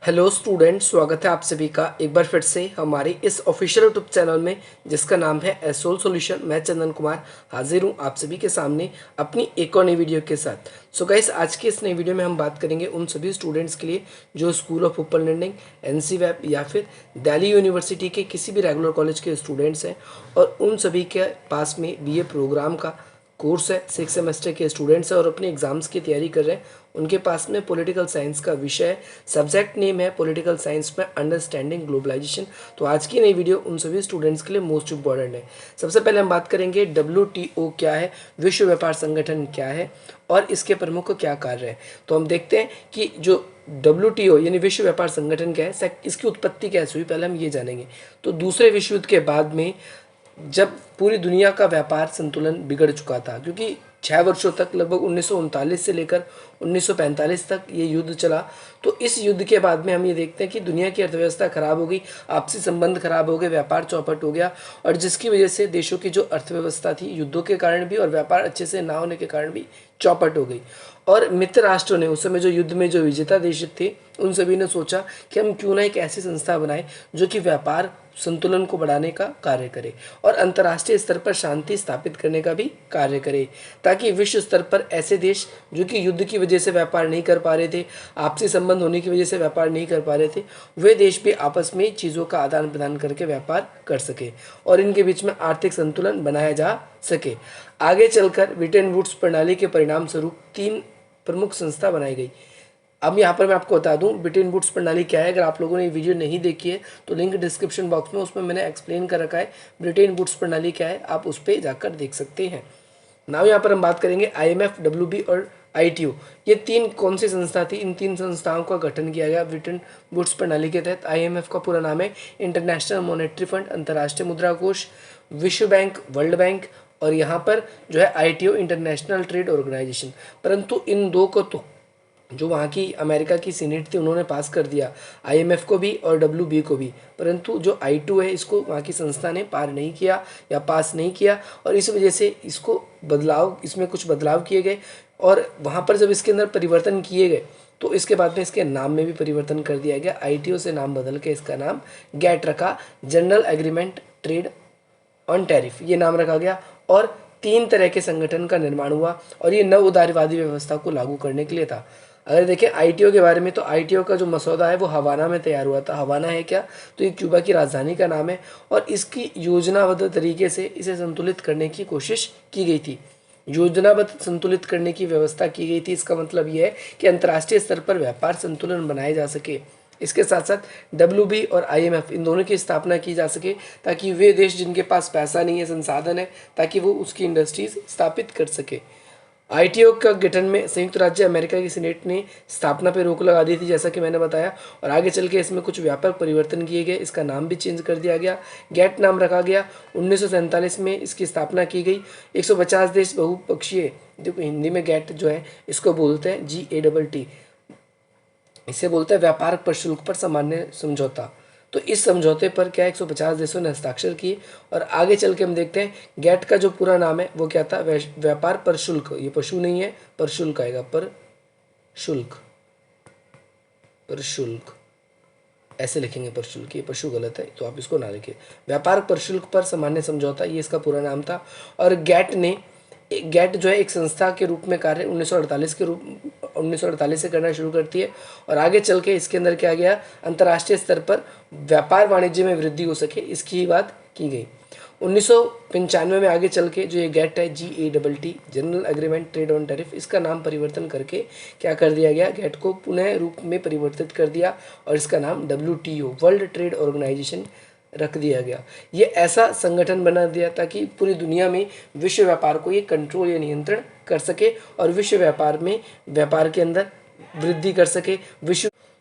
Hello student, स्वागत है आप सभी का एक बार फिर से हमारे इस ऑफिशियल यूट्यूब चैनल में जिसका नाम है एसोल सॉल्यूशन। मैं चंदन कुमार हाजिर हूँ आप सभी के सामने अपनी एक और नई वीडियो के साथ। सो गाइस, आज की इस नई वीडियो में हम बात करेंगे उन सभी स्टूडेंट्स के लिए जो school of open learning, NC web या फिर दिल्ली यूनिवर्सिटी के किसी भी रेगुलर कॉलेज के स्टूडेंट्स हैं और उन सभी के पास में बीए प्रोग्राम का कोर्स है, 6 सेमेस्टर के स्टूडेंट्स हैं और अपने एग्जाम्स की तैयारी कर रहे हैं। उनके पास में पॉलिटिकल साइंस का विषय है, सब्जेक्ट नेम है पॉलिटिकल साइंस में अंडरस्टैंडिंग ग्लोबलाइजेशन। तो आज की नई वीडियो उन सभी स्टूडेंट्स के लिए मोस्ट इंपॉर्टेंट है। सबसे पहले हम बात करेंगे WTO क्या है, विश्व व्यापार संगठन क्या है और इसके प्रमुख क्या कार्य है। तो हम देखते हैं कि जो WTO यानी विश्व व्यापार संगठन क्या है, इसकी उत्पत्ति कैसे हुई, पहले हम ये जानेंगे। तो दूसरे विश्व युद्ध के बाद में जब पूरी दुनिया का व्यापार संतुलन बिगड़ चुका था, क्योंकि 6 वर्षों तक लगभग 1939 से लेकर 1945 तक ये युद्ध चला। तो इस युद्ध के बाद में हम ये देखते हैं कि दुनिया की अर्थव्यवस्था खराब हो गई, आपसी संबंध खराब हो गए, व्यापार चौपट हो गया और जिसकी वजह से देशों की जो अर्थव्यवस्था थी युद्धों के कारण भी और व्यापार अच्छे से ना होने के कारण भी चौपट हो गई। और मित्र राष्ट्रों ने उस समय जो युद्ध में जो विजेता देश थे उन सभी ने सोचा कि हम क्यों ना एक ऐसी संस्था बनाएं जो कि व्यापार संतुलन को बढ़ाने का कार्य करे और अंतर्राष्ट्रीय स्तर पर शांति स्थापित करने का भी कार्य करे, ताकि विश्व स्तर पर ऐसे देश जो कि युद्ध की वजह से व्यापार नहीं कर पा रहे थे, आपसी संबंध होने की वजह से व्यापार नहीं कर पा रहे थे, वे देश भी आपस में चीज़ों का आदान प्रदान करके व्यापार कर सके और इनके बीच में आर्थिक संतुलन बनाया जा सके। आगे चलकर ब्रिटेन वुड्स प्रणाली के परिणाम स्वरूप 3 प्रमुख संस्था बनाई गई। अब यहाँ पर मैं आपको बता दूं ब्रिटेन वुड्स प्रणाली क्या है। अगर आप लोगों ने ये वीडियो नहीं देखी है तो लिंक डिस्क्रिप्शन बॉक्स में उसमें मैंने एक्सप्लेन कर रखा है ब्रिटेन वुड्स प्रणाली क्या है, आप उस पर जाकर देख सकते हैं। नाउ यहाँ पर हम बात करेंगे IMF, WB और ITO। ये 3 कौन सी संस्था थी, इन 3 संस्थाओं का गठन किया गया ब्रिटेन वुड्स प्रणाली के तहत। IMF का पूरा नाम है इंटरनेशनल मॉनेटरी फंड, अंतर्राष्ट्रीय मुद्रा कोष, विश्व बैंक, वर्ल्ड बैंक और यहाँ पर जो है ITO, इंटरनेशनल ट्रेड ऑर्गेनाइजेशन। परंतु इन दो को तो जो वहाँ की अमेरिका की सीनेट थी उन्होंने पास कर दिया, IMF को भी और WB को भी, परंतु जो I2 है इसको वहाँ की संस्था ने पार नहीं किया या पास नहीं किया और इस वजह से इसको इसमें कुछ बदलाव किए गए और वहाँ पर जब इसके अंदर परिवर्तन किए गए तो इसके बाद में इसके नाम में भी परिवर्तन कर दिया गया। ITO से नाम बदल के इसका नाम GATT रखा, general agreement trade on tariff, ये नाम रखा गया और 3 तरह के संगठन का निर्माण हुआ और ये नव उदारवादी व्यवस्था को लागू करने के लिए था। अगर देखें ITO के बारे में तो ITO का जो मसौदा है वो हवाना में तैयार हुआ था। हवाना है क्या, तो ये क्यूबा की राजधानी का नाम है और इसकी योजनाबद्ध तरीके से इसे संतुलित करने की कोशिश की गई थी, योजनाबद्ध संतुलित करने की व्यवस्था की गई थी। इसका मतलब ये है कि अंतर्राष्ट्रीय स्तर पर व्यापार संतुलन बनाए जा सके। इसके साथ साथ WB और IMF इन दोनों की स्थापना की जा सके ताकि वे देश जिनके पास पैसा नहीं है, संसाधन है, ताकि वो उसकी इंडस्ट्रीज स्थापित कर सके। ITO का गठन में संयुक्त राज्य अमेरिका की सीनेट ने स्थापना पर रोक लगा दी थी, जैसा कि मैंने बताया, और आगे चल के इसमें कुछ व्यापक परिवर्तन किए गए। इसका नाम भी चेंज कर दिया गया, GATT नाम रखा गया। 1947 में इसकी स्थापना की गई। 150 देश बहुपक्षीय, देखो हिंदी में GATT जो है इसको बोलते हैं GATT, इसे बोलते हैं व्यापार पर शुल्क पर सामान्य समझौता। तो इस समझौते पर क्या 150 देशों ने हस्ताक्षर किए और आगे चल के हम देखते हैं GATT का जो पूरा नाम है वो क्या था, व्यापार पर शुल्क, ये पशु नहीं है, पर शुल्क आएगा, पर शुल्क, पर शुल्क ऐसे लिखेंगे, पर शुल्क, ये पशु गलत है तो आप इसको ना लिखिए। व्यापार पर शुल्क पर सामान्य समझौता, ये इसका पूरा नाम था। और GATT जो है एक संस्था के रूप में कार्य 1948 से करना शुरू करती है और आगे चल के इसके अंदर क्या गया, अंतर्राष्ट्रीय स्तर पर व्यापार वाणिज्य में वृद्धि हो सके, इसकी ही बात की गई। 1995 में आगे चल के जो ये GATT है GATT, general agreement trade on tariff, इसका नाम परिवर्तन करके क्या कर दिया गया, GATT को पुनः रूप में परिवर्तित कर दिया और इसका नाम WTO, वर्ल्ड ट्रेड ऑर्गेनाइजेशन रख दिया गया। ये ऐसा संगठन बना दिया ताकि पूरी दुनिया में विश्व व्यापार को ये कंट्रोल या नियंत्रण कर सके और विश्व व्यापार में व्यापार के अंदर वृद्धि कर सके।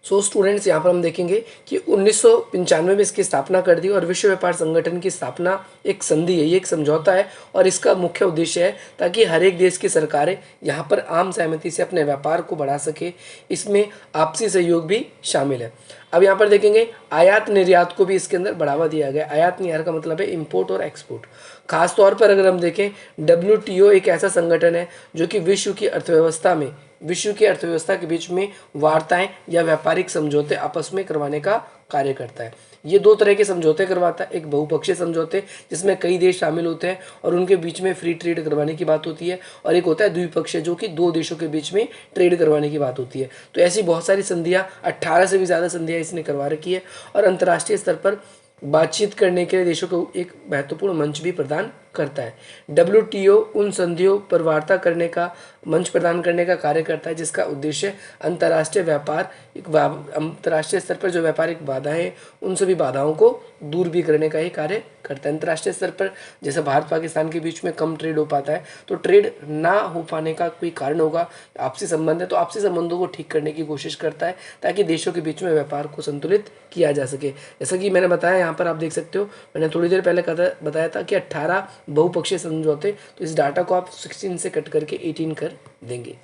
स्टूडेंट्स, यहाँ पर हम देखेंगे कि 1995 में इसकी स्थापना कर दी और विश्व व्यापार संगठन की स्थापना एक संधि है, ये एक समझौता है और इसका मुख्य उद्देश्य है ताकि हर एक देश की सरकारें यहाँ पर आम सहमति से अपने व्यापार को बढ़ा सके। इसमें आपसी सहयोग भी शामिल है। अब यहाँ पर देखेंगे आयात निर्यात को भी इसके अंदर बढ़ावा दिया गया। आयात निर्यात का मतलब है इंपोर्ट और एक्सपोर्ट। खास तौर पर अगर हम देखें WTO एक ऐसा संगठन है जो कि विश्व की अर्थव्यवस्था में विश्व की अर्थव्यवस्था के बीच में वार्ताएं या व्यापारिक समझौते आपस में करवाने का कार्य करता है। ये दो तरह के समझौते करवाता है, एक बहुपक्षीय समझौते जिसमें कई देश शामिल होते हैं और उनके बीच में फ्री ट्रेड करवाने की बात होती है, और एक होता है द्विपक्षीय जो कि दो देशों के बीच में ट्रेड करवाने की बात होती है। तो ऐसी बहुत सारी संधियां, 18 से भी ज़्यादा संधियां इसने करवा रखी है और अंतर्राष्ट्रीय स्तर पर बातचीत करने के लिए देशों को एक महत्वपूर्ण मंच भी प्रदान करता है। WTO उन संधियों पर वार्ता करने का मंच प्रदान करने का कार्य करता है जिसका उद्देश्य अंतर्राष्ट्रीय व्यापार, अंतर्राष्ट्रीय स्तर पर जो व्यापारिक बाधाएं हैं उन सभी बाधाओं को दूर भी करने का ही कार्य करता है। अंतर्राष्ट्रीय स्तर पर जैसे भारत पाकिस्तान के बीच में कम ट्रेड हो पाता है, तो ट्रेड ना हो पाने का कोई कारण होगा, आपसी संबंध है, तो आपसी संबंधों को ठीक करने की कोशिश करता है ताकि देशों के बीच में व्यापार को संतुलित किया जा सके। जैसा कि मैंने बताया, यहाँ पर आप देख सकते हो, मैंने थोड़ी देर पहले बताया था कि 18 बहुपक्षीय समझौते, तो इस डाटा को आप 16 से कट करके 18 कर देंगे।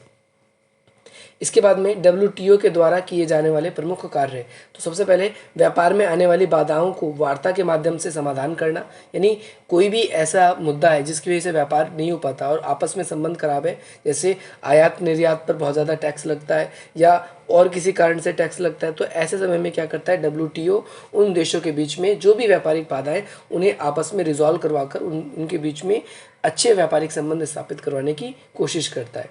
इसके बाद में WTO के द्वारा किए जाने वाले प्रमुख कार्य, तो सबसे पहले व्यापार में आने वाली बाधाओं को वार्ता के माध्यम से समाधान करना, यानी कोई भी ऐसा मुद्दा है जिसकी वजह से व्यापार नहीं हो पाता और आपस में संबंध खराब है, जैसे आयात निर्यात पर बहुत ज़्यादा टैक्स लगता है या और किसी कारण से टैक्स लगता है, तो ऐसे समय में क्या करता है WTO उन देशों के बीच में जो भी व्यापारिक बाधाएं उन्हें आपस में रिजॉल्व करवाकर उनके बीच में अच्छे व्यापारिक संबंध स्थापित करवाने की कोशिश करता है।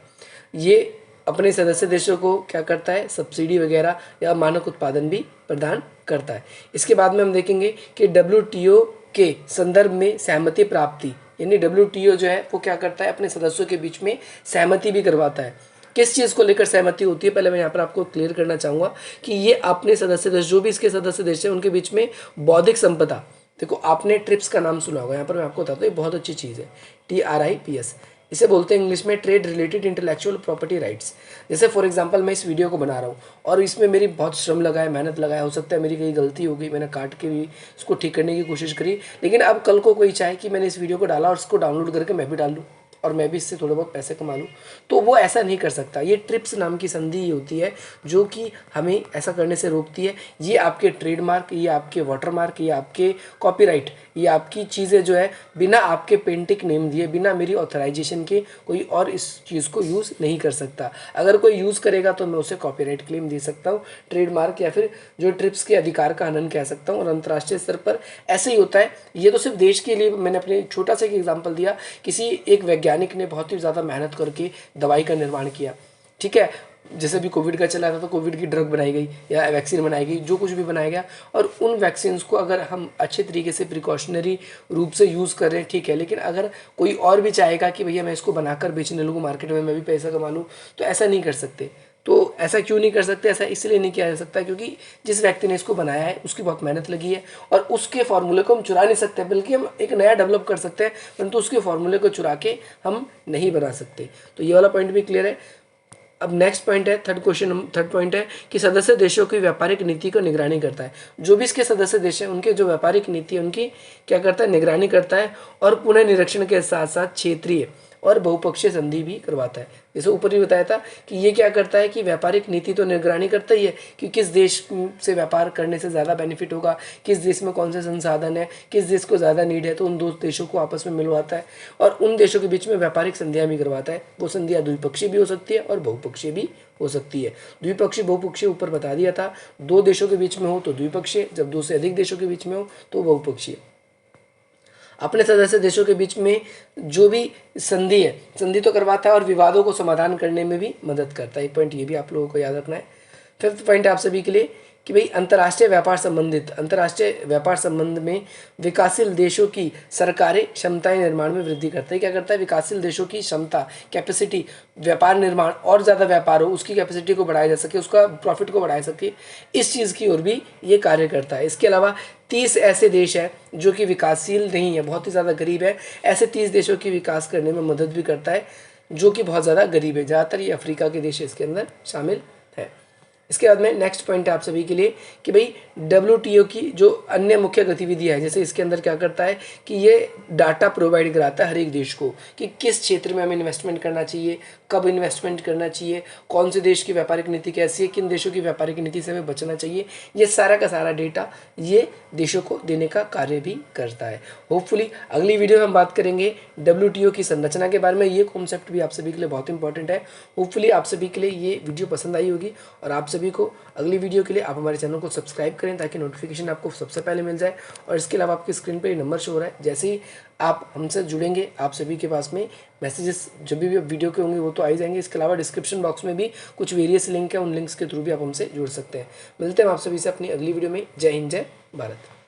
ये अपने सदस्य देशों को क्या करता है, सब्सिडी वगैरह या मानक उत्पादन भी प्रदान करता है। इसके बाद में हम देखेंगे कि WTO के संदर्भ में सहमति प्राप्ति, यानी WTO जो है वो क्या करता है, अपने सदस्यों के बीच में सहमति भी करवाता है। किस चीज़ को लेकर सहमति होती है, पहले मैं यहाँ पर आपको क्लियर करना चाहूँगा कि ये अपने सदस्य देश, जो भी इसके सदस्य देश हैं उनके बीच में बौद्धिक संपदा, देखो आपने ट्रिप्स का नाम सुना होगा, यहाँ पर मैं आपको बताता हूँ, ये बहुत अच्छी चीज़ है, TRIPS, इसे बोलते हैं इंग्लिश में trade related intellectual property rights. जैसे फॉर एग्जांपल मैं इस वीडियो को बना रहा हूँ और इसमें मेरी बहुत श्रम लगा है, मेहनत लगा है, हो सकता है मेरी कहीं गलती हो गई, मैंने काट के भी इसको ठीक करने की कोशिश करी, लेकिन अब कल को कोई चाहे कि मैंने इस वीडियो को डाला और इसको डाउनलोड करके मैं भी डाल लूँ और मैं भी इससे थोड़े बहुत पैसे कमा लूँ, तो वो ऐसा नहीं कर सकता। ये ट्रिप्स नाम की संधि होती है जो कि हमें ऐसा करने से रोकती है। ये आपके ट्रेडमार्क, ये आपके वाटरमार्क, ये आपके कॉपीराइट, ये आपकी चीज़ें जो है बिना आपके पेंटिक नेम दिए, बिना मेरी ऑथराइजेशन के कोई और इस चीज़ को यूज़ नहीं कर सकता। अगर कोई यूज़ करेगा तो मैं उसे कॉपीराइट क्लेम दे सकता हूँ, ट्रेडमार्क या फिर जो ट्रिप्स के अधिकार का हनन कह सकता हूँ। और अंतर्राष्ट्रीय स्तर पर ऐसे ही होता है। ये तो सिर्फ देश के लिए मैंने अपने छोटा सा एक एग्जाम्पल दिया, किसी एक वैज्ञानिक ने बहुत ही ज़्यादा मेहनत करके दवाई का निर्माण किया, ठीक है, जैसे भी कोविड का चला था तो कोविड की ड्रग बनाई गई या वैक्सीन बनाई गई, जो कुछ भी बनाया गया, और उन वैक्सीन्स को अगर हम अच्छे तरीके से प्रिकॉशनरी रूप से यूज़ कर रहे हैं, ठीक है, लेकिन अगर कोई और भी चाहेगा कि भैया मैं इसको बनाकर बेचने लगूँ मार्केट में, मैं भी पैसा कमा लूँ, तो ऐसा नहीं कर सकते। तो ऐसा क्यों नहीं कर सकते? ऐसा इसलिए नहीं किया जा सकता क्योंकि जिस व्यक्ति ने इसको बनाया है उसकी बहुत मेहनत लगी है और उसके फॉर्मूले को हम चुरा नहीं सकते, बल्कि हम एक नया डेवलप कर सकते हैं, परंतु उसके फॉर्मूले को चुरा के हम नहीं बना सकते। तो ये वाला पॉइंट भी क्लियर है। अब नेक्स्ट पॉइंट है, थर्ड पॉइंट है कि सदस्य देशों की व्यापारिक नीति को निगरानी करता है। जो भी इसके सदस्य देश हैं उनके जो व्यापारिक नीति है उनकी क्या करता है, निगरानी करता है और पुनः निरीक्षण के साथ साथ क्षेत्रीय और बहुपक्षीय संधि भी करवाता है। जैसे ऊपर ही बताया था कि ये क्या करता है कि व्यापारिक नीति तो निगरानी करता ही है कि किस देश से व्यापार करने से ज़्यादा बेनिफिट होगा, किस देश में कौन से संसाधन है, किस देश को ज़्यादा नीड है, तो उन दो देशों को आपस में मिलवाता है और उन देशों के बीच में व्यापारिक संधियाँ भी करवाता है। वो संधियाँ द्विपक्षीय भी हो सकती है और बहुपक्षीय भी हो सकती है। द्विपक्षीय बहुपक्षीय ऊपर बता दिया था, दो देशों के बीच में हो तो द्विपक्षीय, जब दो से अधिक देशों के बीच में हो तो बहुपक्षीय। अपने सदस्य देशों के बीच में जो भी संधि है, संधि तो करवाता है और विवादों को समाधान करने में भी मदद करता है। एक पॉइंट ये भी आप लोगों को याद रखना है। फिफ्थ पॉइंट आप सभी के लिए कि भाई अंतर्राष्ट्रीय व्यापार संबंध में विकासशील देशों की सरकारें क्षमताएं निर्माण में वृद्धि करता है। क्या करता है, विकासशील देशों की क्षमता, कैपेसिटी, व्यापार निर्माण और ज़्यादा व्यापार हो, उसकी कैपेसिटी को बढ़ाया जा सके, उसका प्रॉफिट को बढ़ाया सके, इस चीज़ की ओर भी ये कार्य करता है। इसके अलावा 30 ऐसे देश हैं जो कि विकासशील नहीं है, बहुत ही ज़्यादा गरीब है, ऐसे 30 देशों की विकास करने में मदद भी करता है जो कि बहुत ज़्यादा गरीब है। ज़्यादातर ये अफ्रीका के देश इसके अंदर शामिल है। इसके बाद में नेक्स्ट पॉइंट है आप सभी के लिए कि भाई WTO की जो अन्य मुख्य गतिविधियाँ है, जैसे इसके अंदर क्या करता है कि ये डाटा प्रोवाइड कराता है हर एक देश को कि किस क्षेत्र में हमें इन्वेस्टमेंट करना चाहिए, कब इन्वेस्टमेंट करना चाहिए, कौन से देश की व्यापारिक नीति कैसी है, किन देशों की व्यापारिक नीति से हमें बचना चाहिए। ये सारा का सारा डेटा ये देशों को देने का कार्य भी करता है। होपफुली अगली वीडियो में हम बात करेंगे WTO की संरचना के बारे में। ये कॉन्सेप्ट भी आप सभी के लिए बहुत इंपॉर्टेंट है। होपफुली आप सभी के लिए ये वीडियो पसंद आई होगी और आप सभी को अगली वीडियो के लिए आप हमारे चैनल को सब्सक्राइब करें ताकि नोटिफिकेशन आपको सबसे पहले मिल जाए। और इसके अलावा आपकी स्क्रीन पर नंबर शो हो रहा है, जैसे ही आप हमसे जुड़ेंगे आप सभी के पास में मैसेजेस जब भी वीडियो के होंगे वो तो आ ही जाएंगे। इसके अलावा डिस्क्रिप्शन बॉक्स में भी कुछ वेरियस लिंक है, उन लिंक्स के थ्रू भी आप हमसे जुड़ सकते हैं। मिलते हैं आप सभी से अपनी अगली वीडियो में। जय हिंद, जय भारत।